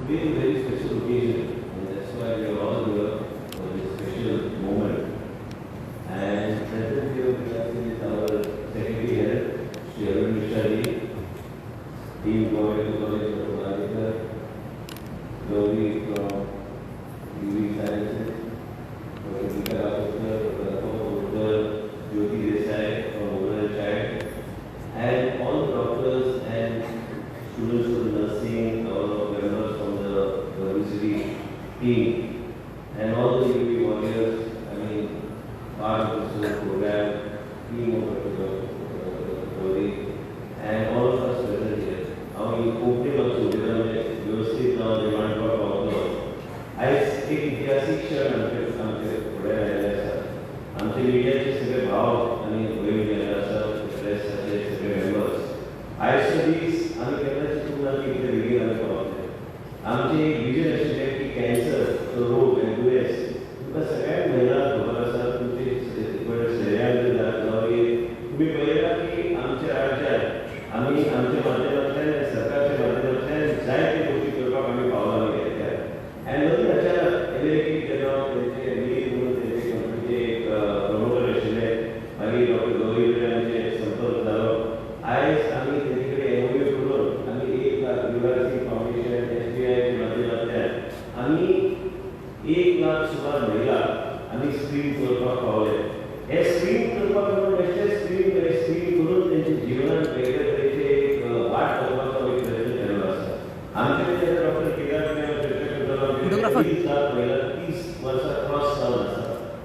today is a very special occasion, and that's why we are all here for this special moment. And present here with us is our Secretary Health, Shri Arvind Mishra ji, Dean Government College of Rajasthan, Gauri from UV Sciences, Dr. Geeta Rajputher, Dr. Apurva, Jyoti Desai from Oral Child, and all the doctors and students of nursing, all the members from the university team, and all the UV warriors, part of the program, team of Dr. Gauri, and all of us present here. Our opening of Suvidha में व्यवस्थित नाम निर्माण का problem आज एक ऐतिहासिक क्षण आमचे पुढे राहिला आहे. आमचे मीडियाचे सगळे भाव आणि वेगवेगळे प्रेसचे सगळे मेंबर्स आजच्या दिवस आम्ही केवळच तुम्हाला इथे वेगळी आम्ही पाहतो. आमचे विजन असे की कॅन्सर तो रोग आहे दुयेस तुमका सगळ्या महिला खबर असतात तुमचे शरीरामध्ये जागेवर तुम्ही पाहिला की आमच्या राज्यात आम्ही आमच्या माध्यमातल्या सरकारच्या माध्यमातल्या जायते गोष्टी करपाक आम्ही पावलां घेतल्या आणि मग त्याच्या अमेरिकेत गेलो त्यांचे लीड म्हणून त्यांचे कंपनीचे एक प्रमोटर आशिल्ले मागीर डॉक्टर गौरी आमचे संपर्क जालो. आयज आम्ही तेजे एमओयू करून आम्ही 1 लाख युनिव्हर्सिटी फाउंडेशन एसबीआयच्या माध्यमातल्यान आम्ही 1 लाख सुमार महिला आम्ही स्क्रीन करपाक पावले. हे स्क्रीन करपाक म्हणून बेश्टे स्क्रीन करून त्यांच्या जीवनात वेगळे तरेचे एक वाट करपाचो एक प्रयत्न केल्लो आसा. आमचे डॉक्टर केदार महिला 30 वर्सां क्रॉस जावन आसा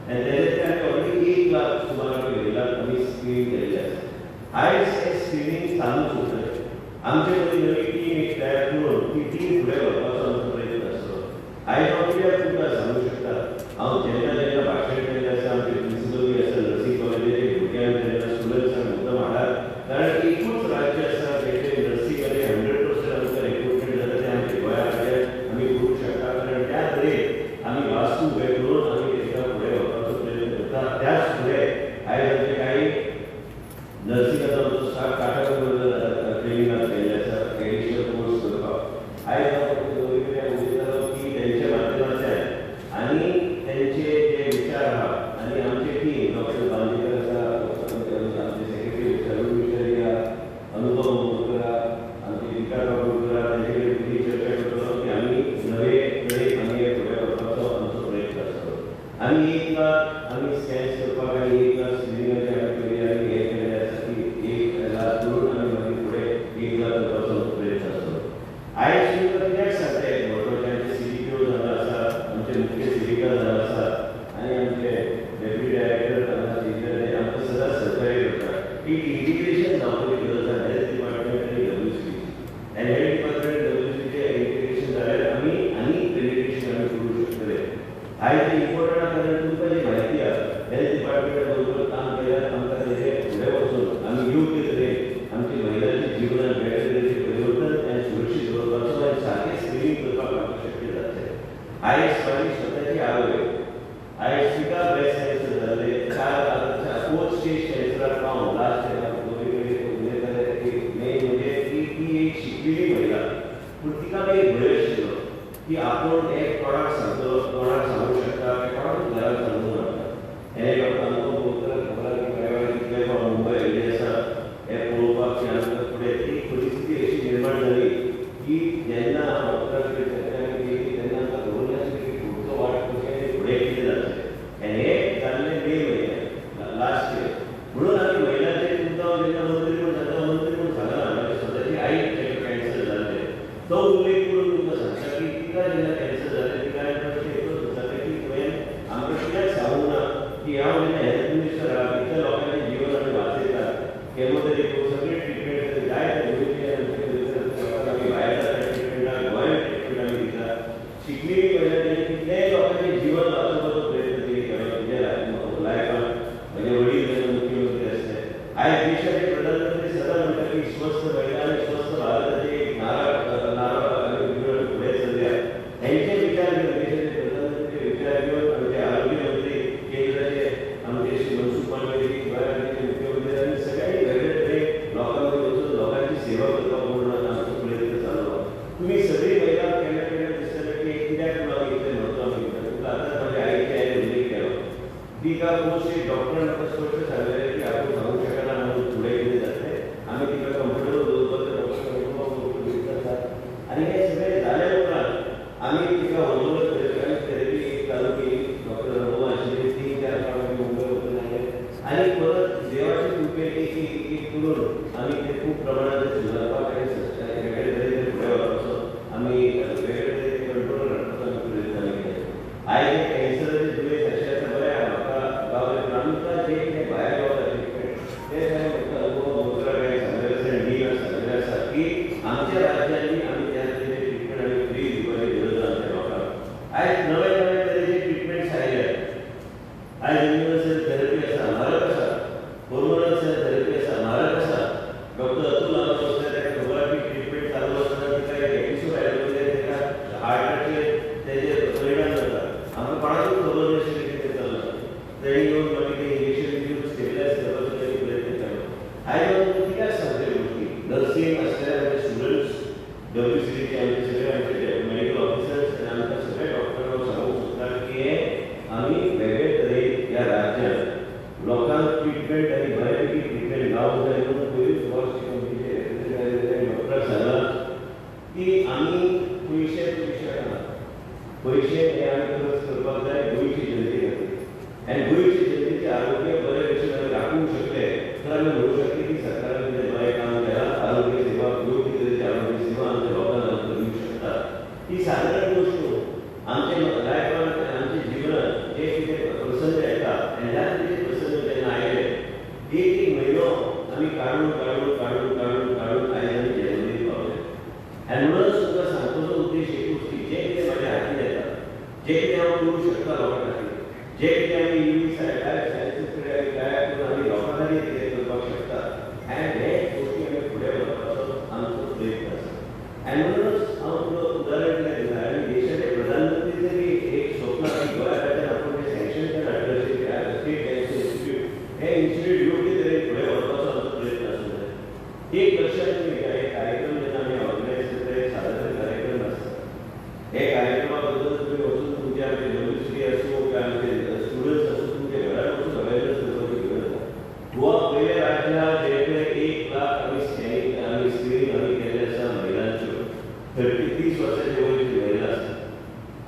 आनी तेजे ऑलरेडी 1 लाख सुमार महिला आमी स्क्रीन केल्ले आसा. आयज हे स्क्रीनिंग चालूच उरतलें. आमचे मदीं नवी टीम एक तयार करून ती टीम फुडें व्हरपाचो आमचो प्रयत्न आसलो. आयज हांव कित्याक तुमकां सांगूं शकता हांव जेन्ना भाशण केल्लें आसा आमचे प्रिंसिपल बी आसा नर्सिंग कॉलेजीचे भुरग्यांक जेन्ना स्टुडंट्सांक मुद्दम हाडात कारण एकूच राज्य आसा जेचे नर्सिंगाचे 100% आमकां रिक्रुटमेंट जाता तें आमच्या गोंया राज्यांत आमी करूंक शकता कारण त्या तरेन आमी वास्तू उबें करून आमी तेका फुडें व्हरपाचो प्रयत्न करता. त्याच फुडें आयज आमचे कांय नर्सिंगाचो आमचो स्टाफ काटाक ट्रेनिंगाक गेल्ले आसा एडिशनल कोर्स करपाक. आयज हांव गौरी कडेन उलयतालो की तेंच्या माध्यमांतल्यान आनी तेंचे जे विचार आहा आनी आमची टीम डॉक्टर बांदेकर आसा आमचे सेक्रेटरी शरण मिश्रा अनुभव मोरकर आमचे विकास बाबूकर तेंचे कडेन तुमी चर्चा करतलो की आमी नवे तरेन आमी हे फुडें व्हरपाचो आमचो प्रयत्न आसतलो. आमी 1 लाख आमी स्कॅन्स करपाक आनी 1 लाख स्क्रिनिंगाचे आमी केले आनी हे केले आसा की 1 लाख करून आमी मागीर फुडें 1 लाख करपाचो आमचो प्रयत्न आसतलो. आयज तुमकां कित्याक सांगताय म्हत्वाचें आमचे CDPO जाल्लो आसा आमचे मुख्य सेविका जाल्लो आसा आनी आमचे डेप्युटी डायरेक्टर हांगा शिकले आमकां सदांच सहकार्य करता की इंटिग्रेशन जावपाची गरज आसा हेल्थ डिपार्टमेंट आनी WCP आनी हेल्थ डिपार्टमेंट WCPचे इंटिग्रेशन जाल्यार आमी आनी पेनिट्रेशन आमी करूंक शकतले. आयज इम्पॉर्टंट आसा कारण तुमकां जी म्हायती आसा हेल्थ डिपार्टमेंटा बरोबर काम केल्यार आमकां तेजे फुडें वचून आमी योग्य तरेन आमच्या महिलांच्या जिवनात वेगळे तरेचें परिवर्तन आनी सुरक्षीत दवरपाचो आनी सारकें स्क्रिनींग करपाक आमकां शक्य जातलें. आयज म्हाजी स्वताची आवय आयज तिका ब्रेस्ट कॅन्सर जाल्ले 4 स्टेज कॅन्सराक पावून लास्ट गौरी कडेन उलयताले की मेन म्हणजे ती एक शिकलेली महिला पूण तिका एक भंय आशिल्लो की आपूण एक कोणाक सांगतलो कोणाक सांगूंक शकता की कोणाक घरांत सांगूंक नाका. हे डॉक्टर अनुभव मोरकर खबर की प्रायवेट कितले मुंबय येयल्ले आसा हे पळोवपाक आमकां फुडें ती परिस्थिती अशी निर्माण जाली की जेन्ना डॉक्टरा कडेन चर्चा केली तेन्ना आमकां खबर नाशिल्ली की फुडचो वाट कशें फुडें कितें जातलें. आनी हें जाल्लें मे म्हयन्याक लास्ट इयर म्हणून आमी महिलांचे तुमकां जेन्ना मंत्री म्हूण जाता मंत्री म्हूण सांगना म्हाज्या स्वताची आईक जेका कॅन्सर जाल्लें तो उल्लेख करून तुमकां सांगता की तिका जेन्ना कॅन्सर जाल्लें तिका एकच जाता की तुवें आमकां कित्याक सांगूंक ना की हांव जेन्ना हेल्थ मिनिस्टर आहा इतल्या लोकांचें जीवन आमी वाचयतात केमोथेरपी सगळे ट्रिटमेंट जाय ते गोंयचे आमी भायर जाता ट्रिटमेंटाक गोंयांत ट्रिटमेंट आमी दितात. शिकलेली महिला कितलेय लोकांचें जीवन वाचोवपाचो प्रयत्न तेणी केलो तुज्या लायफान. म्हजे वडील जेन्ना मुख्यमंत्री आसले आयज देशाचे प्रधानमंत्री सदां म्हणटा की स्वस्थ महिला आनी स्वस्थ भारताचे एक नारा फुडें चल्ल्या. हेंचे विचार घेवन देशाचे प्रधानमंत्री विचार घेवन आमचे आरोग्य मंत्री केंद्राचे आमचे श्री मनसुख मांडवीय गोंयाचे मुख्यमंत्री आनी सगळ्यांनी वेगळे तरेन लोकां मदीं वचून लोकांची सेवा करपाक म्हणून आमचो प्रयत्न चालू. तुमी सगळी महिला केन्ना केन्ना आयज नवे नवे तरेचे ट्रिटमेंट्स आयले आयज युनिवर्सल थेरपी आसा म्हारग आसा hormonal cell therapy आसा म्हारग आसा डॉक्टर अतुल आमचो आसता ताका खबर आसा की ट्रिटमेंट चालू आसतना तिका एक एपिसोड आयलो म्हणजे ताका हार्टाचेर तेजे परिणाम जाता आमकां कोणाकूच खबर नाशिल्लें कितें चल्लां तेणी येवन मागीर तें इंजेक्शन दिवन स्टेबलायज करपाचो प्रयत्न केलो आयज हांव कित्याक सांगता गोश्टी नर्सींग आसलेले आमचे स्टुडंट्स WCDचे आमचे सगळे आमचे मेडिकल ऑफिसर्स आनी आमकां सगळे डॉक्टरांक सांगूंक सोदता की आमी वेगळे तरेन ह्या राज्यांत लोकांक ट्रिटमेंट आनी बऱ्यापैकी ट्रिटमेंट गावूंक जाय म्हणून पयलींच वर्स कंपनीचे डॉक्टर सांगला की आमी पयशे शकना पयशे हे आमी खर्च करपाक जाय गोंयचे जनते खातीर आनी गोंयचे जनतेचें आरोग्य बरे भशेन आमी राखूंक शकले तर आमी म्हणूंक शकता की सरकारान कितें बरें काम केलां आरोग्य सेवा योग्य तरेची आरोग्य सेवा आमच्या लोकांक आमकां दिवंक शकता ही सादारण गोश्ट न्हू आमचे लायफान आमचे जिवनांत जे कितें प्रसंग येता आनी ह्या तरेचे प्रसंग जेन्ना आयले एक म्हयनो आमी काडून काडून काडून काडून काडून आयज आमी जर्मनीक पावले आनी म्हणूनच तुका सांगपाचो उद्देश एकूच की जें कितें म्हाज्या हातीन येता जें कितें हांव करूंक शकता लोकां खातीर जें कितें आमी लायफ सायन्सीस कडेन तयार करून आमी लोकां खातीर कितें करपाक शकता आनी हे गोश्टी आमी फुडें व्हरपाचो आमचो प्रयत्न आसा आनी म्हणूनच हांव तुका उदाहरण कितें दिता आनी देशाचे प्रधानमंत्री जरी एक स्वप्न की गोंया राज्यांत आपूण जें सँक्शन केलां स्टेट कॅन्सर इन्स्टिट्यूट हे इन्स्टिट्यूट योग्य तरेन फुडें व्हरपाचो आमचो प्रयत्न आसूं जाय एक लक्षात तुमी घेया एक कार्यक्रम जेन्ना आमी ऑर्गनायज करता एक सादारण कार्यक्रम आसता हे कार्यक्रमा बद्दल तुमी वचून तुमचे आमचे WCD आसूं काय आमचे स्टुडंट्स आसूं तुमचे घरांत वचून अवेअरनेस करपाची गरज आसा गोवा पयलें राज्य आसा जे कडेन 1 लाख आमी स्क्रीनिंग आमी केल्ले आसा महिलांच्यो 30 वर्सांचे वयरची महिला आसा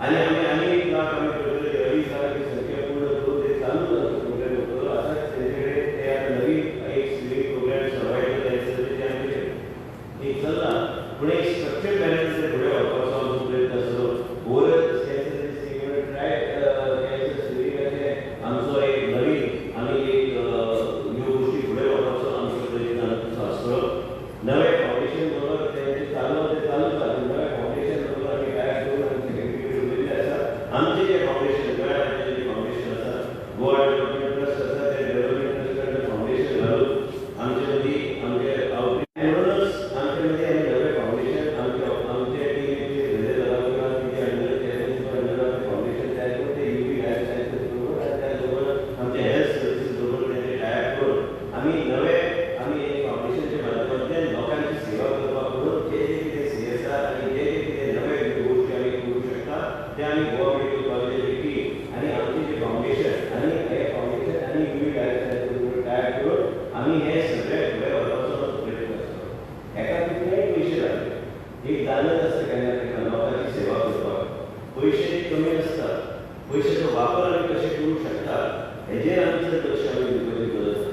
आनी आमी 1 लाख आमी करतले 2.5 लाखाची संख्या पूर्ण करून ते चालू आसा प्रोग्राम करतलो आतांच तेजे कडेन ते आतां नवीन एक स्क्रीनिंग प्रोग्राम सर्वायवल कॅन्सरचे आमचे एक चल्ला पूण एक स्ट्रक्चर बॅलन्स ते फुडें व्हरपाचो आमचो प्रयत्न आसलो overall cancer screening try cancer स्क्रीनिंगाचे आमचो एक नवीन आमी एक ह्यो गोश्टी फुडें व्हरपाचो आमचो प्रयत्न आसलो नवे फावंडेशन बरोबर तेंचे चालू आसा नवे फावंडेशन बरोबर आमी तयार करून आमी सेक्रेटरी उलयल्ले आसा आमचे जे फावंडेशन गोंया राज्याचें जे फावंडेशन आसा गोवा डेव्हलपमेंट ट्रस्ट आसा ते डेव्हलपमेंट ट्रस्टाचें फावंडेशन घालून आमचे मदीं आमचे म्हणूनच आमचे मदीं आमी नवे फावंडेशन आमचे टिमीचे झंडे लगावपी तिचे अंडर चॅरमॅन फावंडेशन तयार करून ते UP लायफ सायन्सीस बरोबर आनी त्या बरोबर आमचे हेल्थ सर्विसीस बरोबर तेंचे टायप करून आमी नवे आमी एक फावंडेशनच्या माध्यमांतल्यान लोकांची सेवा करपाक म्हणून जे जे कितें CSR आनी जे जे कितें नवे गोश्टी आमी करूंक शकता ते आमी गोवा मेडिकल कॉलेजीची टीम आनी आमचे जे फावंडेशन आनी हे फावंडेशन आनी UP लायफ सायन्सीस बरोबर टायप करून आमी हे सगळे फुडें व्हरपाचो प्रयत्न आसलो हेका कितलेय पयशे लागले एक दानच आसता केन्ना केन्ना लोकांची सेवा करपाक पयशे कमी आसता पयशाचो वापर आमी कशें करूंक शकता हेजेर आमचें लक्ष आमी दिवपाची गरज आसा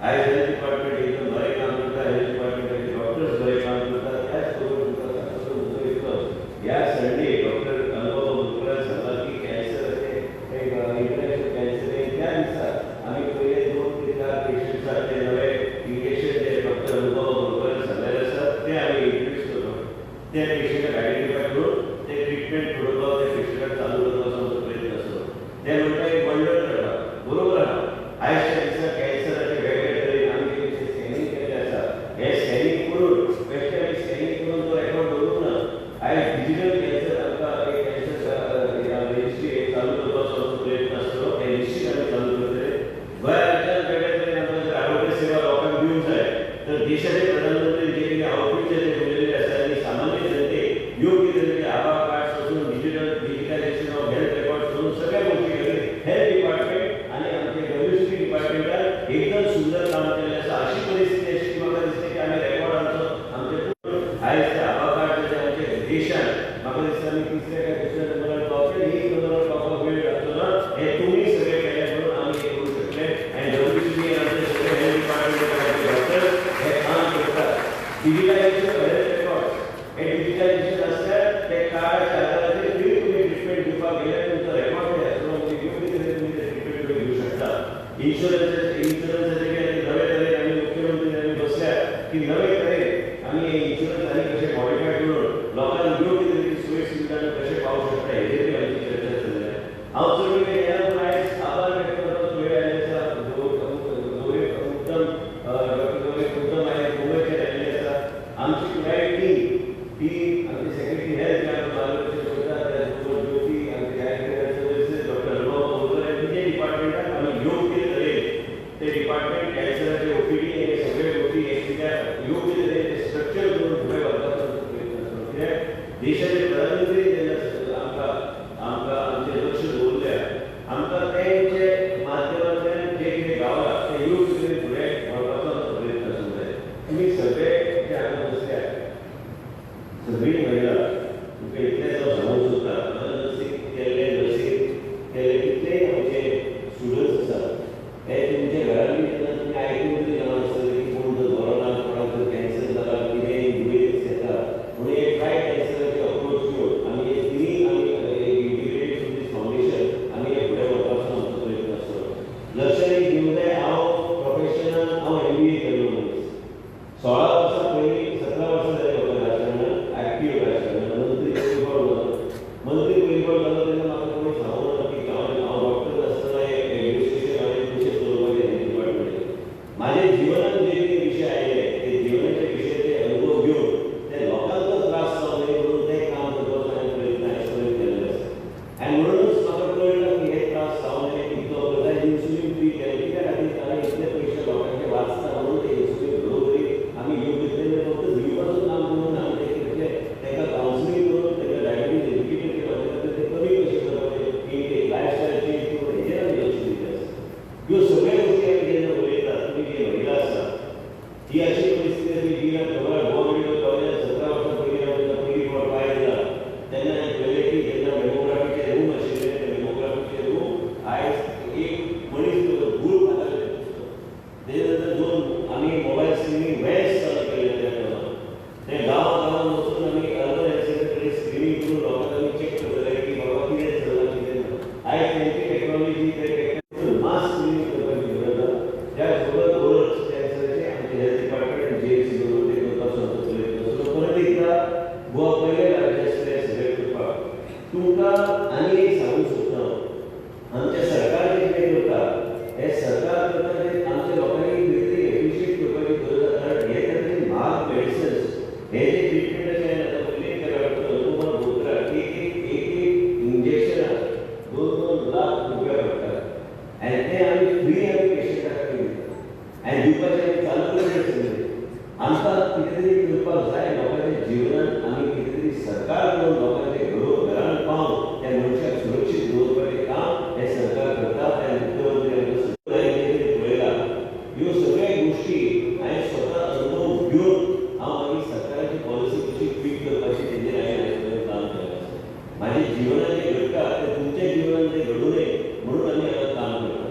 आयज हेल्थ डिपार्टमेंट एकदम बरें काम करता हेल्थ डिपार्टमेंटाचे डॉक्टर्स बरें काम करता त्याच बरोबर तुमकां सांगपाचो मुद्दो इतलोच ह्या संडे डॉक्टर अनुभव मुखर्जीन सांगला की कॅन्सराचे एक इंटरनॅशनल कॅन्सर डे त्या दिसा आमी पयले 2 ते 4 पेशंट्साक ते नवे इंजेक्शन जे डॉक्टर अनुभव मुखर्जीन सांगलेले आसात ते आमी इंट्रोड्यूस करपाक त्या पेशंटाक आयडेंटिफाय करून ते ट्रिटमेंट प्रोटोकॉल त्या पेशंटाक चालू करपाचो आमचो प्रयत्न आसलो ते म्हणटा एक बंडल करता बरोबर आहा आयजच्या दिसा कॅन्सराचे वेगळे तरेन आमी जे स्कॅनिंग केल्लें आसा हे स्कॅनिंग करून बेश्टे आमी स्कॅनिंग करून तो रेकॉर्ड दवरूंक ना आयज डिजिटल कॅन्सर आमकां एक कॅन्सर रजिस्ट्री चालू करपाचो आमचो प्रयत्न आसलो हे निश्चित आमी चालू करतले गोंया राज्यांत वेगळे तरेन आमकां जर आरोग्य सेवा लोकांक दिवंक जाय तर देशाचे प्रधानमंत्री जे कितें आउटरीचचे उलयल्ले आसा आनी सामान्य जनतेक योग्य तरेचे आधार कार्ड पासून डिजिटायझेशन ऑफ हेल्थ रेकॉर्ड करून सगळ्या गोष्टी कडेन हेल्थ डिपार्टमेंट आनी आमचे WCD डिपार्टमेंटान एकदम सुंदर काम केल्लें आसा अशी परिस्थिती अशी म्हाका दिसता की आमी रेकॉर्ड आमचे आयज ते आधार कार्ड जे आमचे देशांत म्हाका दिसता आमी तिसऱ्या काय दुसऱ्या नंबरार पावतले एक नंबरार पावपाक वेळ लागचो ना हे तुमी सगळे केले म्हणून आमी हे करूं शकले आनी WCD आमचे सगळे हेल्थ डिपार्टमेंटाचे डॉक्टर हे काम करतात डिजिटायझेशन हेल्थ रेकॉर्ड हे डिजिटायझेशन आसल्यार ते कार्डाच्या आधाराचेर फ्री तुमी ट्रिटमेंट दिवपाक गेल्यार तुमचो रेकॉर्ड जे आसलो म्हणजे योग्य तरेन तुमी ते ट्रिटमेंट घेवंक शकता इन्शुरन्साचे नवे तरेन आमी मुख्यमंत्री आमी बसल्या की नवे तरेन आमी हे इन्शुरन्स आनी कशे मॉडिफाय करून लोकांक योग्य तरेची सोय सुविधा कशे पावूंक शकता हेजेर आमची चर्चा प्रधानमंत्री आमचे लक्ष दवरल्या आमकां तेंचे माध्यमांतल्यान जे कितें गावला ते यूथ कितें फुडें व्हरपाचो प्रयत्न आसूंक जाय. तुमी सगळे जे हांगा बसल्या सगळी महिला तुमकां इतलें हांव सांगूंक सोदता लसीक केल्ले कितलेय आमचे स्टुडंट्स आसात हे तुमच्या घरांनी जेन्ना तुमी आयकून तरी जाणा आसतलें की कोण जर बरो ना कोणाक जर कॅन्सर जाला कितेंय दुयेंस येता म्हणून एक ट्राय कॅन्सराची अप्रोच घेवन आमी हे तिनी आमी इंटिग्रेटेड थ्रू दीस फावंडेशन आमी हे फुडें व्हरपाचो आमचो प्रयत्न आसतलो. लक्षांत एक दिवंक जाय हांव प्रोफेशनल हांव MBA केल्लो मनीस 16 वर्सां पयलीं 17 वर्सां जालीं म्हाका राजकारणांत एक्टिव्ह राजकारणांत मंत्री परिपळ जालो तेन्ना म्हाका कोणी सांगूंक ना की हांव डॉक्टर आसतना एडमिनिस्ट्रेशन हांवें कशें चलोवपाचें हें डिपार्टमेंट. म्हाज्या जिवनांत जे कितें विशय आयले ते जिवनाचे विशयाचे अनुभव घेवन ते लोकांचो त्रास जावं नये म्हणून तें काम करपाचो हांवें प्रयत्न आयज केल्लो आसा. आनी म्हणूनच म्हाका कळटा की हे त्रास जावं नये इतलो प्रधान इन्सुलीन फ्री केलें कित्या खातीर ताणें इतले पयशे लोकांचे वाचता म्हणून ते इन्सुलीन बरोबरी आमी योग्य तरेन फक्त दिवपाचो काम करून आमी ताका कावन्सिलींग करून ताका डायबिटीज एज्युकेटेड केलं ते कमी कशें करपाचें की लायफस्टायल चेंज करून हेजेर आमी लक्ष दिवचें आसा. ह्यो सगळ्यो गोश्टी आमी जेन्ना उलयतात तुमी जी महिला आसा ही अशी परिस्थिती आसा की जी गव्हर्मेंट कॉलेजांत 17 वर्सां पयलीं हांव जेन्ना पयली फावट भायर गेला तेन्ना हांवें पळयलें की जेन्ना मॅमोग्राफीचे रूम आशिल्ले ते मॅमोग्राफीचे रूम आयज एक मनीस भूल खाताले तेजे नंतर दोन आमी मोबायल स्क्रिनींग व्हॅन्स चालू केल्ले त्या टायमार ते गांवांत वचून आमी अर्बन हेल्थ सेंटर कडेन स्क्रिनींग करून लोकांक आमी चॅक करताले की बाबा कितें चल्लां कितें ना. आयज तेंची टॅक्नॉलॉजी ते मास स्क्रिनींग करपाची गरज आसा. त्या बरोबर ओरल कॅन्सराचे आमचे हेल्थ डिपार्टमेंट JHC बरोबर ते करपाचो आमचो प्रयत्न आसलो. परत एकदा गोवा पयले राज्य आसलें सगळें करपाक तुमकां आनी एक सांगूंक सोदता आमचें सरकार जें कितें करता हें सरकार करता तें आमच्या लोकांनी कितें तरी एप्रिशिएट करपाची गरज आसा. कारण हे खातीर म्हाग मेडिसिन्स हे जे ट्रिटमेंटाचे आतां पयलीं डॉक्टर अनुपमा बोत्रा एक इंजेक्शनां 2-2 लाख रुपया पडटात आनी ते आमी फ्री आमी पेशंटाक दितात आनी दिवपाचें आमी चालू केलें सगळें. आमकां कितें तरी करपाक जाय लोकांच्या जिवनांत आमी कितें तरी सरकार करून लोकांचे घरान पावन त्या मनशाक सुरक्षीत दवरपाचें काम हें सरकार करता. त्या मुख्यमंत्री आमचे पळयला ह्यो सगळ्यो गोश्टी हांवें स्वता अनुभव घेवन हांव मागीर सरकाराची पॉलिसी कशी ट्वीट करपाची तेजेर हांवें काम केलें आसा. म्हाज्या जिवनांत जें घडटा तें तुमच्या जिवनांत तें घडूं नये म्हणून आमी हांगा काम करता.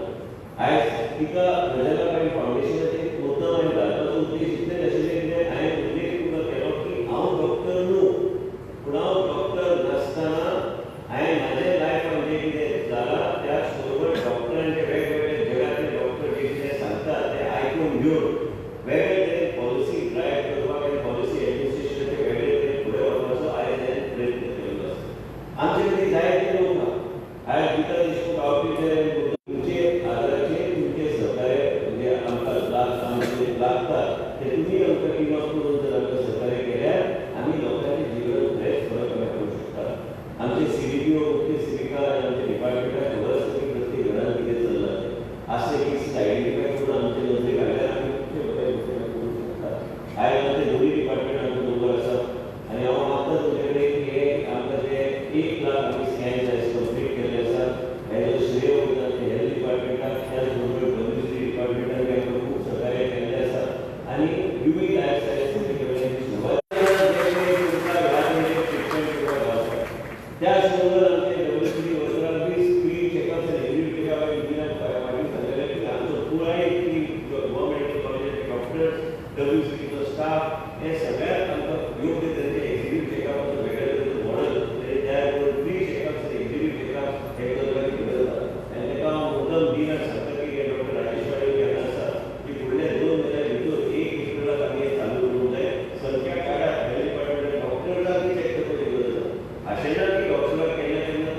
आयज तिका प्रजाकारण फावंडेशनाचें एक मुद्दम हांवें घालपाचो उद्देश इतलें नाशिल्लें कितें हांवें उल्लेख तुमकां केलो की हांव डॉक्टर न्हू पूण हांव डॉक्टर नासतना हांवें म्हाज्या लायफान जें कितें जालां त्याच बरोबर डॉक्टरांचे वेगवेगळे जगातले डॉक्टर जे कितें सांगतात तें आयकून घेवन वेगळे तरेन पॉलिसी ड्रायव्ह करपाक आनी पॉलिसी एडमिनिस्ट्रेशनाचे वेगळे तरेन फुडें व्हरपाचो आयज हांवें प्रयत्न केल्लो आसा. आमचे कडेन जायते लोक आहा आयज गिता देशमुख गांवठी तुमचे आदाराचेर तुमचे सहकार्य म्हणजे आमकां लागता ते तुमी आमकां इनफ करून जर आमकां सहकार्य केल्यार आमी लोकांच्या जिवनांत खरेंच फरक करूं शकता. आमचे CDPO मुख्य सेविका आनी आमच्या डिपार्टमेंटाक खबर आसा की प्रत्येक घरांत कितें चल्लां तें असले केसीस आयडेंटिफाय करून आमचे नदरेक हाडल्यार आमी खुबशे बरे करूं शकता. आयज आमचे दोनूय डिपार्टमेंट आमचो नंबर आसा आनी हांव मागता तुमचे कडेन की हे आमकां ते 1 लाख आमी स्कॅन्स आयज कंप्लीट केल्ले आसा. हेजो श्रेय वयता ते हेल्थ डिपार्टमेंटाक त्याच बरोबर WCD डिपार्टमेंटान आमकां खूब सहकार्य केल्लें आसा आनी युवी लायफस्टायल सर्टिफिकेटाची सुरवात त्याच बरोबर आमचे WCD वर्करांक बी फ्री चेकअप्स आनी एग्रीड चेकअप इंजिनियर फाटीं सांगलेलें की आमचो पुराय टीम गव्हर्मेंटल कॉलेजाचे डॉक्टर्स WCDचो स्टाफ हे सगळ्याक आमकां योग्य तरेचे एग्रीड चेकअपाचो वेगळे तरेचो मॉडेल तयार करून फ्री चेकअप्स आनी एग्रीड चेकअप हे करपाची गरज आसा. आनी ताका हांव मुद्दम दिनार सांगता की हे डॉक्टर राजेश पाटील घेता आसा की फुडल्या 2 म्हयन्या भितर एक हॉस्पिटलाक आमी हें चालू करूंक जाय. संख्या काडात हेल्थ डिपार्टमेंटान डॉक्टरांक चॅक करपाची गरज आसा. अशें ना की डॉक्टराक केन्ना केन्ना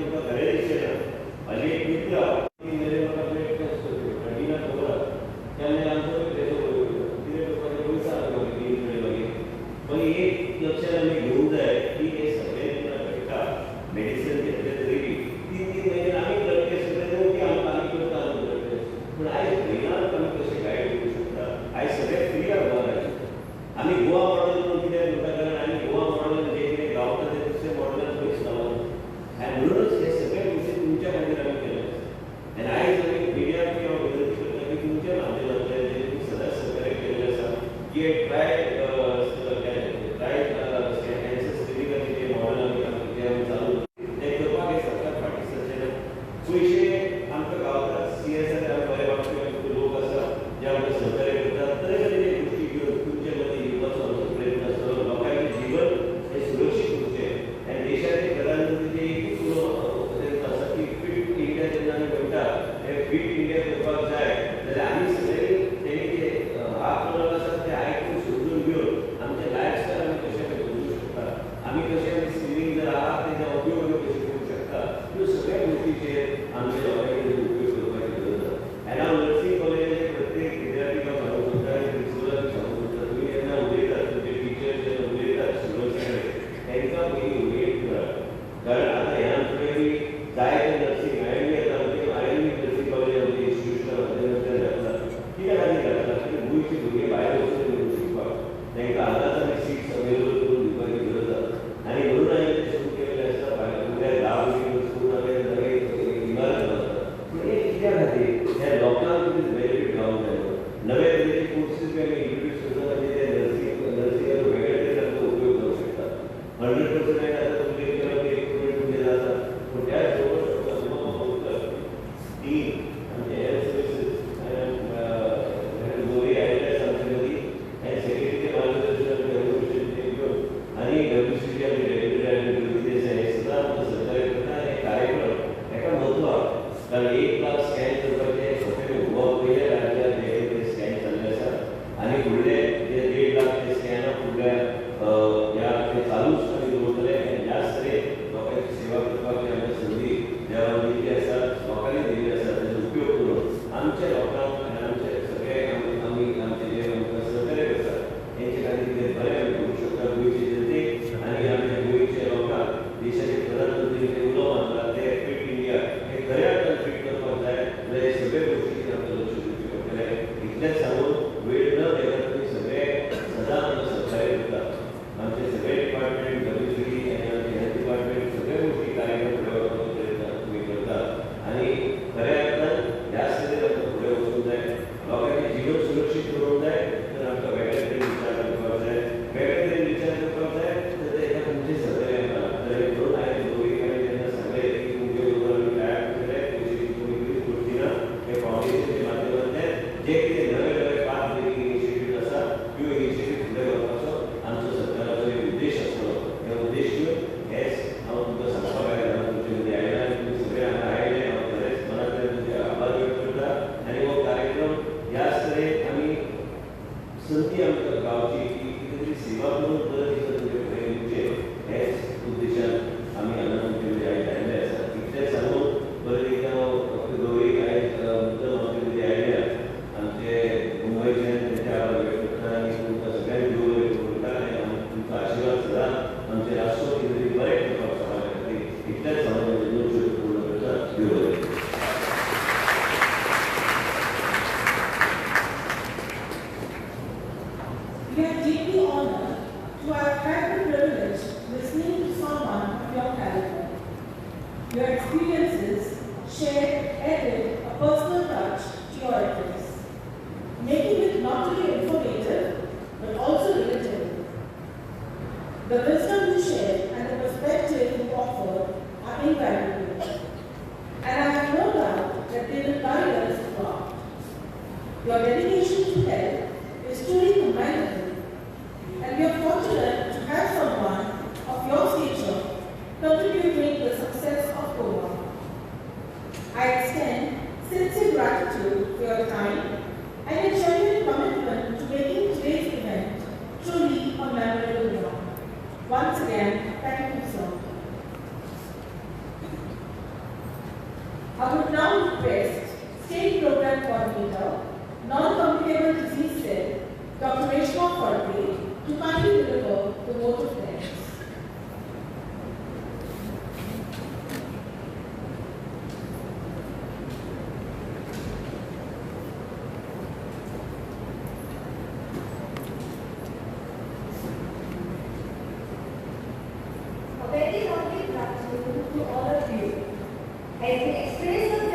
इतल्याच समाजामध्ये 2 शब्द पूर्ण करता घेऊन We are deeply honored to have had the privilege listening to someone of your caliber. Your experiences added a personal touch to your address, making it not only informative but also relatable. The wisdom you share and the perspective you offer are invaluable, and I have no doubt that they will guide us throughout. Your dedication to health is truly commendable, and we are fortunate to have someone of your stature contributing to the success of Goa. I extend sincere gratitude for your time and your genuine commitment to making today's event truly a memorable one. Once again, thank you, sir. I would now request State Program Coordinator, Non-Communicable Disease Cell, Dr. Reshma Phadke, to kindly deliver the vote of thanks. A very lovely gratitude to all of you. As we express our